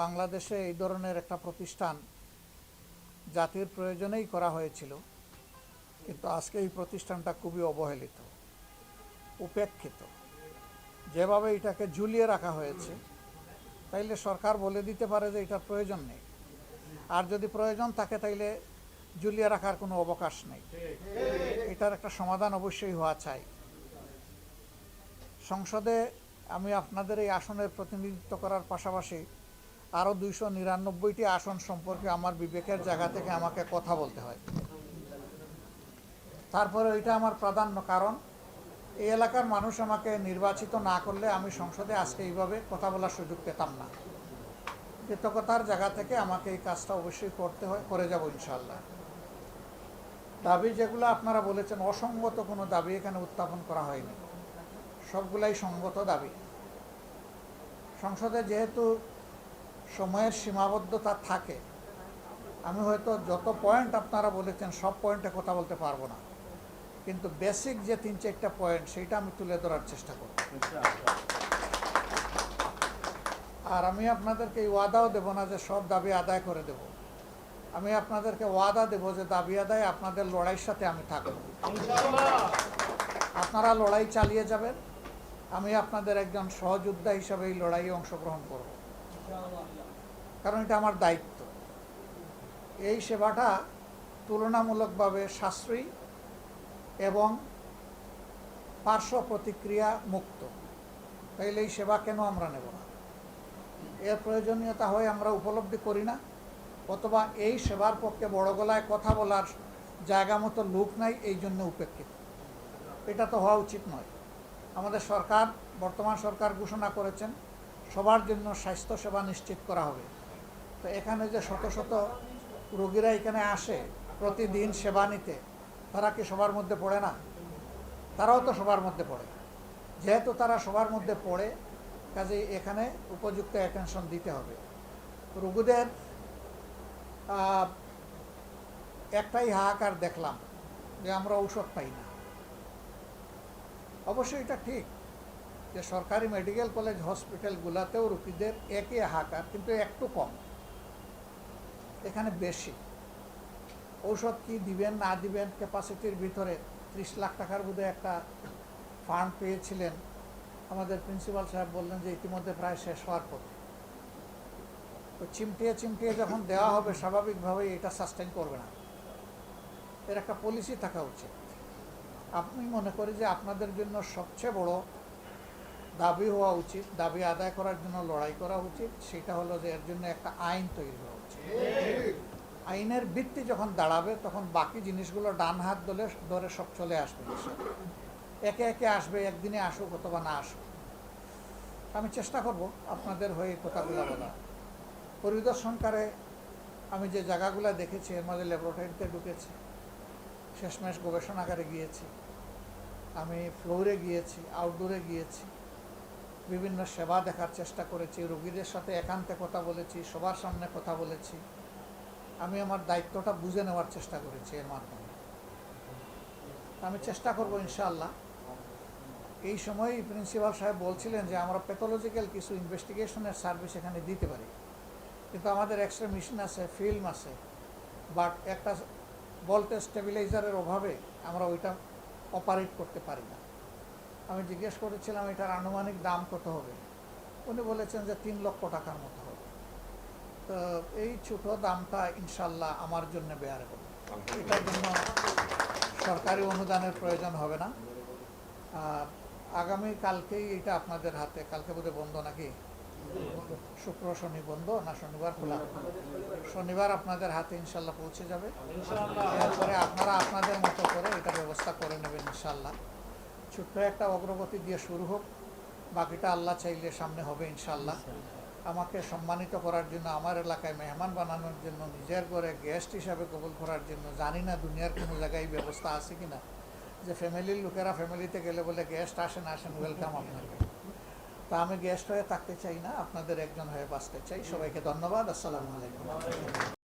বাংলাদেশে এই ধরনের একটা প্রতিষ্ঠান জাতির প্রয়োজনেই করা হয়েছিল, কিন্তু আজকে এই প্রতিষ্ঠানটা খুবই অবহেলিত, উপেক্ষিত। যেভাবে এটাকে ঝুলিয়ে রাখা হয়েছে, তাইলে সরকার বলে দিতে পারে যে এটার প্রয়োজন নেই, আর যদি প্রয়োজন থাকে তাইলে ঝুলিয়ে রাখার কোনো অবকাশ নেই। এটার একটা সমাধান অবশ্যই হওয়া চাই। সংসদে আমি আপনাদের এই আসনের প্রতিনিধিত্ব করার পাশাপাশি আরও 299টি আসন সম্পর্কে আমার বিবেকের জায়গা থেকে আমাকে কথা বলতে হয়। তারপরে এটা আমার প্রাধান্য, কারণ এই এলাকার মানুষ আমাকে নির্বাচিত না করলে আমি সংসদে আজকে এইভাবে কথা বলার সুযোগ পেতাম না। কৃতজ্ঞতার জায়গা থেকে আমাকে এই কাজটা অবশ্যই করতে হয়, করে যাব ইনশাআল্লাহ। দাবি যেগুলো আপনারা বলেছেন, অসঙ্গত কোনো দাবি এখানে উত্থাপন করা হয়নি, সবগুলাই সঙ্গত দাবি। সংসদে যেহেতু সময়ের সীমাবদ্ধতা থাকে, আমি হয়তো যত পয়েন্ট আপনারা বলেছেন সব পয়েন্টে কথা বলতে পারবো না, কিন্তু বেসিক যে 3-4টা পয়েন্ট সেইটা আমি তুলে ধরার চেষ্টা করব। আর আমি আপনাদেরকে এই ওয়াদাও দেব না যে সব দাবি আদায় করে দেব। আমি আপনাদেরকে ওয়াদা দেব যে দাবি আদায় আপনাদের লড়াইয়ের সাথে আমি থাকব। আপনারা লড়াই চালিয়ে যাবেন, আমি আপনাদের একজন সহযোদ্ধা হিসাবে এই লড়াইয়ে অংশগ্রহণ করব, কারণ এটা আমার দায়িত্ব। এই সেবাটা তুলনামূলকভাবে সাশ্রয়ী এবং পার্শ্ব প্রতিক্রিয়া মুক্ত, তাইলে এই সেবা কেন আমরা নেব না? এর প্রয়োজনীয়তা হয় আমরা উপলব্ধি করি না, অথবা এই সেবার পক্ষে বড় গলায় কথা বলার জায়গা মতো লোক নাই, এই জন্য উপেক্ষিত। এটা তো হওয়া উচিত নয়। আমাদের সরকার, বর্তমান সরকার ঘোষণা করেছেন সবার জন্য স্বাস্থ্যসেবা নিশ্চিত করা হবে। তো এখানে যে শত শত রোগীরা এখানে আসে প্রতিদিন সেবা নিতে, তারা কি সবার মধ্যে পড়ে না? তারাও তো সবার মধ্যে পড়ে। যেহেতু তারা সবার মধ্যে পড়ে, কাজে এখানে উপযুক্ত অ্যাটেনশন দিতে হবে। রোগীদের একটাই হাহাকার দেখলাম যে আমরা ঔষধ পাই না। অবশ্যই এটা ঠিক যে সরকারি মেডিকেল কলেজ হসপিটালগুলোতেও রোগীদের একই হাহাকার, কিন্তু একটু কম, এখানে বেশি। ঔষধ কি দিবেন না দিবেন, ক্যাপাসিটির ভিতরে 30 লাখ টাকার বোধহয় একটা ফান্ড পেয়েছিলেন। আমাদের প্রিন্সিপাল সাহেব বললেন যে ইতিমধ্যে প্রায় শেষ হওয়ার পথে। তো চিমটিয়ে চিমটিয়ে যখন দেওয়া হবে, স্বাভাবিকভাবেই এটা সাস্টেন করবে না। এর একটা পলিসি থাকা উচিত। আমি মনে করি যে আপনাদের জন্য সবচেয়ে বড় দাবি হওয়া উচিত, দাবি আদায় করার জন্য লড়াই করা উচিত, সেটা হলো যে এর জন্য একটা আইন তৈরি হওয়া উচিত। আইনের ভিত্তি যখন দাঁড়াবে, তখন বাকি জিনিসগুলো ডান হাত ধরে সব চলে আসবে। একে একে আসবে, একদিনে আসুক অথবা না আসুক। আমি চেষ্টা করব আপনাদের হয়ে কথাগুলো বলা। পরিদর্শনকারে আমি যে জায়গাগুলো দেখেছি, এর মধ্যে ল্যাবরেটরিতে ঢুকেছি, শেষমেশ গবেষণাগারে গিয়েছি, আমি ফ্লোরে গিয়েছি, আউটডোরে গিয়েছি, বিভিন্ন সেবা দেখার চেষ্টা করেছি, রোগীদের সাথে একান্তে কথা বলেছি, সবার সামনে কথা বলেছি। আমি আমার দায়িত্বটা বুঝে নেওয়ার চেষ্টা করেছি এর মাধ্যমে। আমি চেষ্টা করব ইনশাআল্লাহ। এই সময়ই প্রিন্সিপাল সাহেব বলছিলেন যে আমরা প্যাথোলজিক্যাল কিছু ইনভেস্টিগেশনের সার্ভিস এখানে দিতে পারি, কিন্তু আমাদের এক্সরে মেশিন আছে, ফিল্ম আছে, বাট একটা ভোল্টেজ স্টেবিলাইজারের অভাবে আমরা ওইটা অপারেট করতে পারি না। আমি জিজ্ঞেস করেছিলাম এটার আনুমানিক দাম কত হবে, উনি বলেছেন যে 3 লক্ষ টাকার মতো হবে। তো এই ছোটো দামটা ইনশাল্লাহ আমার জন্য বেয়ার হবে, এটার জন্য সরকারি অনুদানের প্রয়োজন হবে না। আগামী কালকেই এটা আপনাদের হাতে, কালকে বোধহয় বন্ধ নাকি, শুক্র শনি বন্ধ না শনিবার খোলা, শনিবার আপনাদের হাতে ইনশাল্লাহ পৌঁছে যাবে। এরপরে আপনারা আপনাদের মতো করে এটা ব্যবস্থা করে নেবেন ইনশাল্লাহ। ছোট্ট একটা অগ্রগতি দিয়ে শুরু হোক, বাকিটা আল্লাহ চাইলে সামনে হবে ইনশাল্লাহ। আমাকে সম্মানিত করার জন্য, আমার এলাকায় মেহমান বানানোর জন্য, নিজের ঘরে গেস্ট হিসাবে কবুল করার জন্য, জানি না দুনিয়ার কোনো জায়গায় ব্যবস্থা আছে কিনা যে ফ্যামিলির লোকেরা ফ্যামিলিতে গেলে বলে গেস্ট আসেন আসেন, ওয়েলকাম আপনাকে। তা আমি গেস্ট হয়ে থাকতে চাই না, আপনাদের একজন হয়ে বাঁচতে চাই। সবাইকে ধন্যবাদ। আসসালামু আলাইকুম।